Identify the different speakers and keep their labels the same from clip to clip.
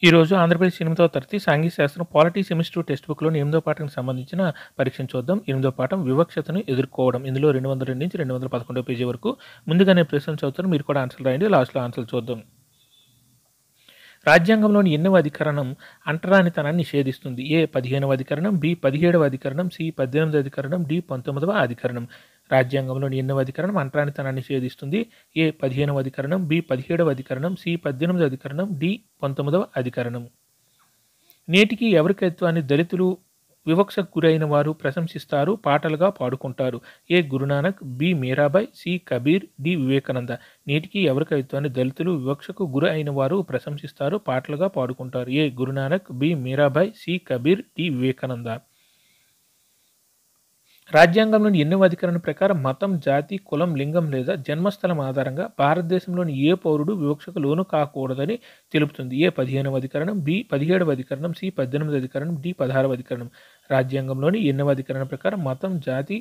Speaker 1: ఈరోజు ఆంధ్రప్రదేశ్ 8వ తరగతి సాంఘిక శాస్త్రం పాలిటీ సెమిస్టర్ టెక్స్ట్ బుక్‌లోని 8వ పాఠానికి సంబంధించిన పరీక్షను చూద్దాం. 8వ పాఠం వివక్షతను ఎదుర్కోవడం. ఇందులో 202 నుంచి 211 పేజీ వరకు ముందుగా నేను ప్రశ్నలు చదువుతాను. మీరు కూడా ఆన్సర్లు రాయండి. లాస్ట్‌లో ఆన్సర్లు చూద్దాం. రాజ్యాంగంలోని ఎన్నవ అధికరణం అంటరానితనాన్ని నిషేధిస్తుంది? ఏ 15వ అధికరణం, బి 17వ అధికరణం, సి 18వ అధికరణం, డి 19వ అధికరణం. రాజ్యాంగంలోని ఎన్నవ అధికరణం అంటరానితనాన్ని నిషేధిస్తుంది? ఏ 15వ అధికరణం, బి 17వ అధికరణం, సి 18వ అధికరణం, డి 19వ అధికరణం. నేటికి ఎవరి కవిత్వాన్ని దళితులు వివక్షకు గురైన వారు ప్రశంసిస్తారు, పాటలుగా పాడుకుంటారు? A Guru Nanak, B Mirabai, C Kabir, D Vivekananda. నేటికి ఎవరి కవిత్వాన్ని దళితులు వివక్షకు గురి అయిన వారు ప్రశంసిస్తారు, పాటలుగా పాడుకుంటారు? A Guru Nanak, B Mirabai, C Kabir, D Vivekananda. రాజ్యాంగంలోని ఎన్నవ అధికరణం ప్రకారం మతం, జాతి, కులం, లింగం లేదా జన్మస్థలం ఆధారంగా భారతదేశంలోని ఏ పౌరుడు వివక్షకు లోను కాకూడదని తెలుపుతుంది? ఏ 15వ అధికరణం, బి 17వ అధికరణం, సి 18వ అధికరణం, డి 16వ అధికరణం. రాజ్యాంగంలోని ఎన్నవ అధికరణం ప్రకారం మతం, జాతి,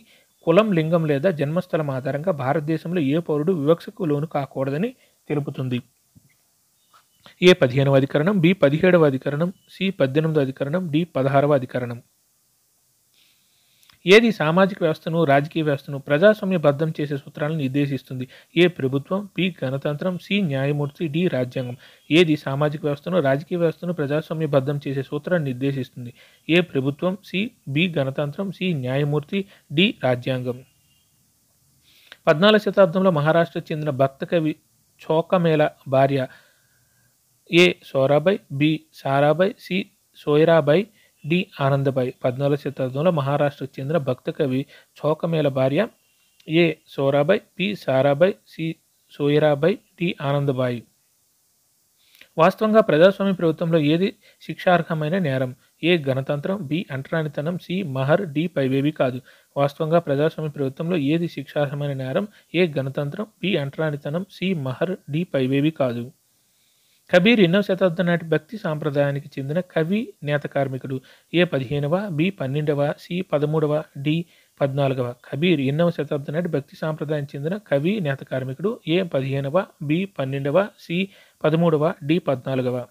Speaker 1: కులం, లింగం లేదా జన్మస్థలం ఆధారంగా భారతదేశంలో ఏ పౌరుడు వివక్షకు లోను కాకూడదని తెలుపుతుంది? ఏ 15వ అధికరణం, బి 17వ అధికరణం, సి 18వ అధికరణం, డి 16వ అధికరణం. ఏది సామాజిక వ్యవస్థను, రాజకీయ వ్యవస్థను ప్రజాస్వామ్యబద్ధం చేసే సూత్రాలను నిర్దేశిస్తుంది? ఏ ప్రభుత్వం, బి గణతంత్రం, సి న్యాయమూర్తి, డి రాజ్యాంగం. ఏది సామాజిక వ్యవస్థను, రాజకీయ వ్యవస్థను ప్రజాస్వామ్యబద్ధం చేసే సూత్రాన్ని నిర్దేశిస్తుంది? ఏ ప్రభుత్వం, సి బి గణతంత్రం, సి న్యాయమూర్తి, డి రాజ్యాంగం. 14వ శతాబ్దంలో మహారాష్ట్రకు చెందిన భక్త కవి చోకమేళ భార్య ఏ సోరాబాయ్, బి సారాబాయ్, సి సోయరాబాయ్, డి ఆనందబాయ్. 14వ శతాబ్దంలో మహారాష్ట్రకు చెందిన భక్త కవి చోకమేళ భార్య ఏ సోరాబాయ్, బి సారాబాయ్, సి సోయరాబాయ్, డి ఆనందబాయ్. వాస్తవంగా ప్రజాస్వామ్య ప్రభుత్వంలో ఏది శిక్షార్హమైన నేరం? ఏ గణతంత్రం, బి అంటరానితనం, సి మహర్, డి పైవేవి కాదు. వాస్తవంగా ప్రజాస్వామ్య ప్రభుత్వంలో ఏది శిక్షార్హమైన నేరం? ఏ గణతంత్రం, బి అంటరానితనం, సి మహర్, డి పైవేవి కాదు. కబీర్ ఎన్నవ శతాబ్దం నాటి భక్తి సాంప్రదాయానికి చెందిన కవి, నేత కార్మికుడు? ఏ 15వ, బి 12వ, సి 13వ, డి 14వ. కబీర్ ఎన్నవ శతాబ్దం నాటి భక్తి సాంప్రదాయానికి చెందిన కవి, నేత కార్మికుడు? ఏ 15వ, బి 12వ, సి 13వ, డి 14వ.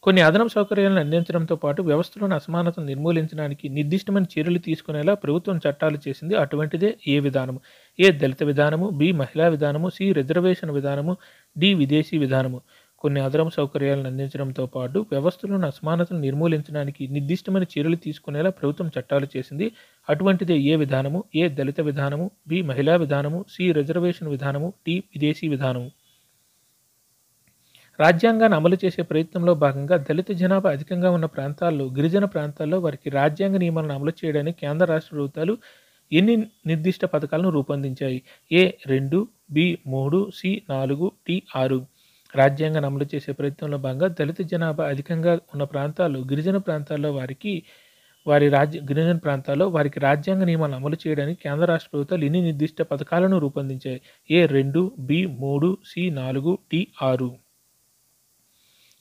Speaker 1: కొన్ని అదనపు సౌకర్యాలను అందించడంతో పాటు వ్యవస్థలోని అసమానతను నిర్మూలించడానికి నిర్దిష్టమైన చర్యలు తీసుకునేలా ప్రభుత్వం చట్టాలు చేసింది. అటువంటిదే ఏ విధానము? ఏ దళిత విధానము, బి మహిళా విధానము, సి రిజర్వేషన్ విధానము, డి విదేశీ విధానము. కొన్ని అదనపు సౌకర్యాలను అందించడంతో పాటు వ్యవస్థలోని అసమానతను నిర్మూలించడానికి నిర్దిష్టమైన చర్యలు తీసుకునేలా ప్రభుత్వం చట్టాలు చేసింది. అటువంటిదే ఏ విధానము? ఏ దళిత విధానము, బి మహిళా విధానము, సి రిజర్వేషన్ విధానము, డి విదేశీ విధానము. రాజ్యాంగాన్ని అమలు చేసే ప్రయత్నంలో భాగంగా దళిత జనాభా అధికంగా ఉన్న ప్రాంతాల్లో, గిరిజన ప్రాంతాల్లో వారికి రాజ్యాంగ నియమాలను అమలు చేయడానికి కేంద్ర రాష్ట్ర ప్రభుత్వాలు ఎన్ని నిర్దిష్ట పథకాలను రూపొందించాయి? ఏ 2, బి 3, సి 4, డి 6. రాజ్యాంగాన్ని అమలు చేసే ప్రయత్నంలో భాగంగా దళిత జనాభా అధికంగా ఉన్న ప్రాంతాల్లో, గిరిజన ప్రాంతాల్లో వారికి రాజ్యాంగ నియమాలను అమలు చేయడానికి కేంద్ర రాష్ట్ర ప్రభుత్వాలు ఎన్ని నిర్దిష్ట పథకాలను రూపొందించాయి? ఏ 2, బి 3, సి 4, డి 6.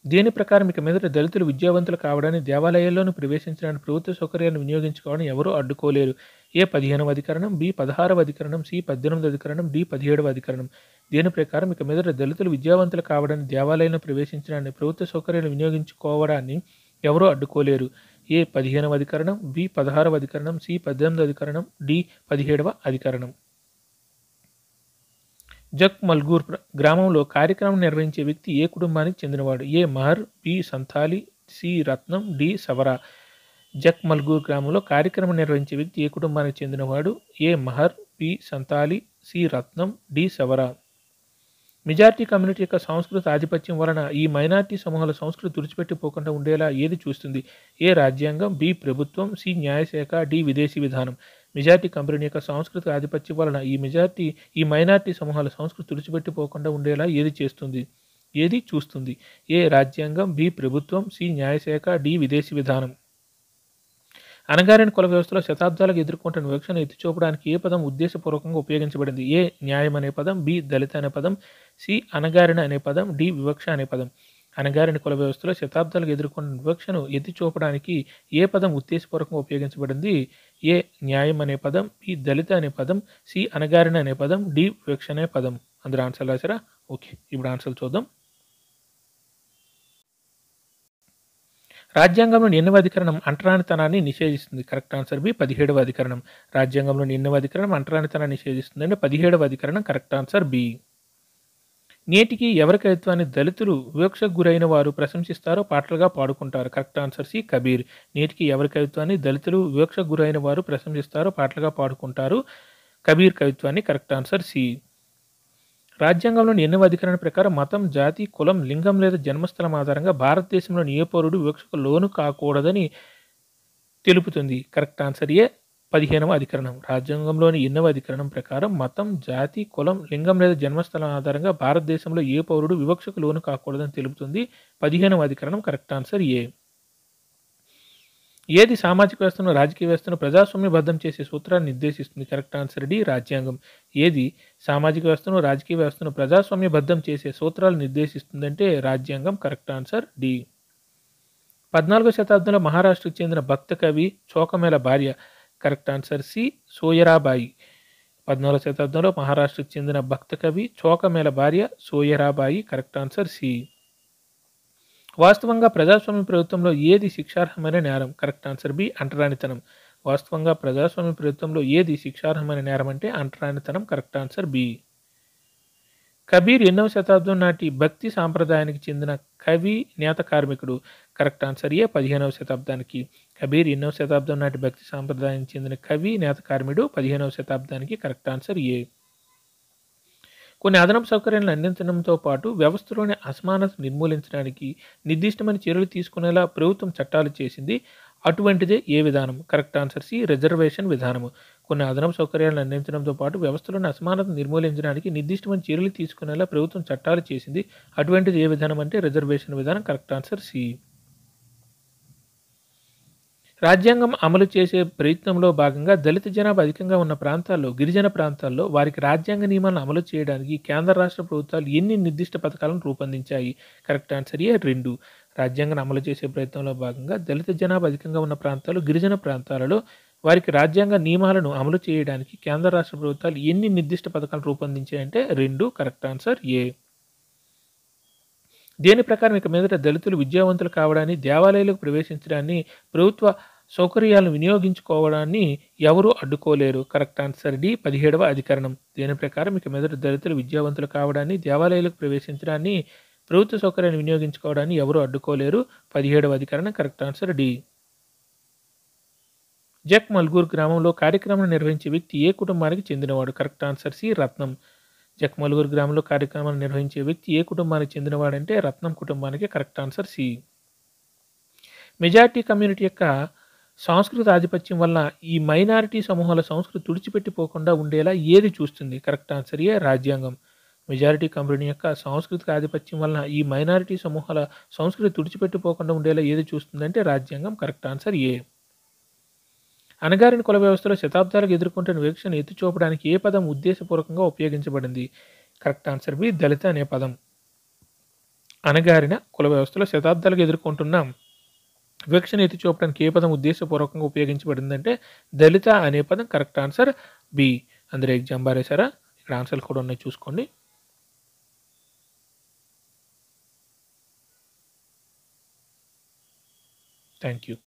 Speaker 1: దీని ప్రకారం ఇక మీదట దళితులు విద్యావంతులు కావడాన్ని, దేవాలయాల్లోనూ ప్రవేశించడానికి, ప్రభుత్వ సౌకర్యాలను వినియోగించుకోవడం ఎవరూ అడ్డుకోలేరు? ఏ 15వ అధికరణం, బి 16వ అధికరణం, సి 18వ అధికరణం, డి 17వ అధికరణం. దీని ప్రకారం ఇక మీదట దళితులు విద్యావంతులు కావడాన్ని, దేవాలయంలో ప్రవేశించడాన్ని, ప్రభుత్వ సౌకర్యాలను వినియోగించుకోవడాన్ని ఎవరూ అడ్డుకోలేరు? ఏ 15వ అధికరణం, బి 16వ అధికరణం, సి 18వ అధికరణం, డి 17వ అధికరణం. జక్ మల్గూర్ గ్రామంలో కార్యక్రమం నిర్వహించే వ్యక్తి ఏ కుటుంబానికి చెందినవాడు? ఏ మహర్, బి సంతాలి, సి రత్నం, డి సవరా. జక్ మల్గూర్ గ్రామంలో కార్యక్రమం నిర్వహించే వ్యక్తి ఏ కుటుంబానికి చెందినవాడు? ఏ మహర్, బి సంతాలి, సి రత్నం, డి సవరా. మెజారిటీ కమ్యూనిటీ యొక్క సాంస్కృతిక ఆధిపత్యం వలన ఈ మైనారిటీ సమూహాల సంస్కృతి తుడిచిపెట్టిపోకుండా ఉండేలా ఏది చూస్తుంది? ఏ రాజ్యాంగం, బి ప్రభుత్వం, సి న్యాయశాఖ, డి విదేశీ విధానం. మెజారిటీ కమ్యూనిటీ యొక్క సాంస్కృతిక ఆధిపత్యం వలన ఈ మైనారిటీ సమూహాల సంస్కృతి తుడిచిపెట్టిపోకుండా ఉండేలా ఏది చూస్తుంది? ఏ రాజ్యాంగం, బి ప్రభుత్వం, సి న్యాయశాఖ, డి విదేశీ విధానం. అణగారిన కుల వ్యవస్థలో శతాబ్దాలకు ఎదుర్కొంటున్న వివక్షను ఎత్తిచూపడానికి ఏ పదం ఉద్దేశపూర్వకంగా ఉపయోగించబడింది? ఏ న్యాయం అనే పదం, బి దళిత అనే పదం, సి అణగారిన అనే పదం, డి వివక్ష అనే పదం. అణగారిన కుల వ్యవస్థలో శతాబ్దాలకు ఎదుర్కొన్న వివక్షను ఎత్తిచూపడానికి ఏ పదం ఉద్దేశపూర్వకంగా ఉపయోగించబడింది? ఏ న్యాయం అనే పదం, బి దళిత అనే పదం, సి అణగారిన అనే పదం, డి వివక్ష అనే పదం. అందరూ ఆన్సర్ రాశారా? ఓకే, ఇప్పుడు ఆన్సర్ చూద్దాం. రాజ్యాంగంలోని ఎన్నవ అధికరణం అంటరానితనాన్ని నిషేధిస్తుంది? కరెక్ట్ ఆన్సర్ బి 17వ అధికరణం. రాజ్యాంగంలోని ఎన్నవ అధికరణం అంటరానితనాన్ని నిషేధిస్తుంది అంటే 17వ అధికరణం. Correct answer B. నేటికి ఎవరి కవిత్వాన్ని దళితులు వివక్షకు గురైన వారు ప్రశంసిస్తారో పాటలుగా పాడుకుంటారు? Correct answer C Kabir. నేటికి ఎవరి కవిత్వాన్ని దళితులు వివక్షకు గురైన వారు ప్రశంసిస్తారో పాటలుగా పాడుకుంటారు? కబీర్ కవిత్వాన్ని. Correct answer C. రాజ్యాంగంలోని ఎన్నవ అధికరణ ప్రకారం మతం, జాతి, కులం, లింగం లేదా జన్మస్థలం ఆధారంగా భారతదేశంలోని ఏ పౌరుడు వివక్షకు లోను కాకూడదని తెలుపుతుంది? కరెక్ట్ ఆన్సర్ ఏ 15వ అధికరణం. రాజ్యాంగంలోని ఎన్నవ అధికరణం ప్రకారం మతం, జాతి, కులం, లింగం లేదా జన్మస్థలం ఆధారంగా భారతదేశంలో ఏ పౌరుడు వివక్షకు లోను కాకూడదని తెలుపుతుంది? 15వ అధికరణం. కరెక్ట్ ఆన్సర్ ఏ. ఏది సామాజిక వ్యవస్థను, రాజకీయ వ్యవస్థను ప్రజాస్వామ్యబద్ధం చేసే సూత్రాన్ని నిర్దేశిస్తుంది? కరెక్ట్ ఆన్సర్ డి రాజ్యాంగం. ఏది సామాజిక వ్యవస్థను, రాజకీయ వ్యవస్థను ప్రజాస్వామ్యబద్ధం చేసే సూత్రాలు నిర్దేశిస్తుందంటే రాజ్యాంగం. Correct answer D. 14వ శతాబ్దంలో మహారాష్ట్రకు చెందిన భక్త కవి చోకమేళ భార్య? Correct answer C Soyarabai. 14వ శతాబ్దంలో మహారాష్ట్రకు చెందిన భక్త కవి చోకమేళ భార్య సోయరాబాయి. Correct answer C. వాస్తవంగా ప్రజాస్వామ్య ప్రభుత్వంలో ఏది శిక్షార్హమైన నేరం? కరెక్ట్ ఆన్సర్ బి అంటరానితనం. వాస్తవంగా ప్రజాస్వామ్య ప్రభుత్వంలో ఏది శిక్షార్హమైన నేరం అంటే అంటరానితనం. Correct answer B. కబీర్ ఎన్నవ శతాబ్దం నాటి భక్తి సాంప్రదాయానికి చెందిన కవి, నేత, కార్మికుడు? కరెక్ట్ ఆన్సర్ ఏ 15వ శతాబ్దానికి. కబీర్ ఎన్నవ శతాబ్దం నాటి భక్తి సాంప్రదాయానికి చెందిన కవి, నేత, కార్మికుడు 15వ శతాబ్దానికి. కరెక్ట్ ఆన్సర్ ఏ. కొన్ని అదనపు సౌకర్యాలను అందించడంతో పాటు వ్యవస్థలోని అసమానత నిర్మూలించడానికి నిర్దిష్టమైన చర్యలు తీసుకునేలా ప్రభుత్వం చట్టాలు చేసింది. అటువంటిదే ఏ విధానం? కరెక్ట్ ఆన్సర్ సి రిజర్వేషన్ విధానము. కొన్ని అదనపు సౌకర్యాలను అందించడంతో పాటు వ్యవస్థలోని అసమానత నిర్మూలించడానికి నిర్దిష్టమైన చర్యలు తీసుకునేలా ప్రభుత్వం చట్టాలు చేసింది. అటువంటిది ఏ విధానం అంటే రిజర్వేషన్ విధానం. Correct answer C. రాజ్యాంగం అమలు చేసే ప్రయత్నంలో భాగంగా దళిత జనాభా అధికంగా ఉన్న ప్రాంతాల్లో, గిరిజన ప్రాంతాల్లో వారికి రాజ్యాంగ నియమాలను అమలు చేయడానికి కేంద్ర రాష్ట్ర ప్రభుత్వాలు ఎన్ని నిర్దిష్ట పథకాలను రూపొందించాయి? కరెక్ట్ ఆన్సర్ ఏ 2. రాజ్యాంగాన్ని అమలు చేసే ప్రయత్నంలో భాగంగా దళిత జనాభా అధికంగా ఉన్న ప్రాంతాలు, గిరిజన ప్రాంతాలలో వారికి రాజ్యాంగ నియమాలను అమలు చేయడానికి కేంద్ర రాష్ట్ర ప్రభుత్వాలు ఎన్ని నిర్దిష్ట పథకాలు రూపొందించాయంటే 2. కరెక్ట్ ఆన్సర్ ఏ. దేని ప్రకారం ఇక మీదట దళితులు విద్యావంతులు కావడాన్ని, దేవాలయాలకు ప్రవేశించడాన్ని, ప్రభుత్వ సౌకర్యాలను వినియోగించుకోవడాన్ని ఎవరూ అడ్డుకోలేరు? కరెక్ట్ ఆన్సర్ డి 17వ అధికరణం. దేని ప్రకారం ఇక మీదట దళితులు విద్యావంతులు కావడాన్ని, దేవాలయాలకు ప్రవేశించడాన్ని, ప్రభుత్వ సౌకర్యాన్ని వినియోగించుకోవడాన్ని ఎవరూ అడ్డుకోలేరు? 17వ అధికరణం. Correct answer D. Jakmalgur గ్రామంలో కార్యక్రమం నిర్వహించే వ్యక్తి ఏ కుటుంబానికి చెందినవాడు? Correct answer C Rathnam. Jakmalgur గ్రామంలో కార్యక్రమాన్ని నిర్వహించే వ్యక్తి ఏ కుటుంబానికి చెందినవాడంటే రత్నం కుటుంబానికి. Correct answer C. Majority community యొక్క సాంస్కృతిక ఆధిపత్యం వల్ల ఈ మైనారిటీ సమూహాల సంస్కృతి తుడిచిపెట్టిపోకుండా ఉండేలా ఏది చూస్తుంది? కరెక్ట్ ఆన్సర్ ఏ రాజ్యాంగం. మెజారిటీ కమ్యూనిటీ యొక్క సాంస్కృతిక ఆధిపత్యం వలన ఈ మైనారిటీ సమూహాల సంస్కృతి తుడిచిపెట్టిపోకుండా ఉండేలా ఏది చూస్తుందంటే రాజ్యాంగం. కరెక్ట్ ఆన్సర్ ఏ. అణగారిన కుల వ్యవస్థలో శతాబ్దాలకు ఎదుర్కొంటున్న వివక్షను ఎత్తిచూపడానికి ఏ పదం ఉద్దేశపూర్వకంగా ఉపయోగించబడింది? కరెక్ట్ ఆన్సర్ బి దళిత అనే పదం. అణగారిన కుల వ్యవస్థలో శతాబ్దాలకు ఎదుర్కొంటున్న వివక్షను ఎత్తిచూపడానికి ఏ పదం ఉద్దేశపూర్వకంగా ఉపయోగించబడిందంటే దళిత అనే పదం. Correct answer B. అందరూ ఎగ్జామ్ బారేశారా? ఇక్కడ ఆన్సర్లు కూడా ఉన్నాయి చూసుకోండి. Thank you.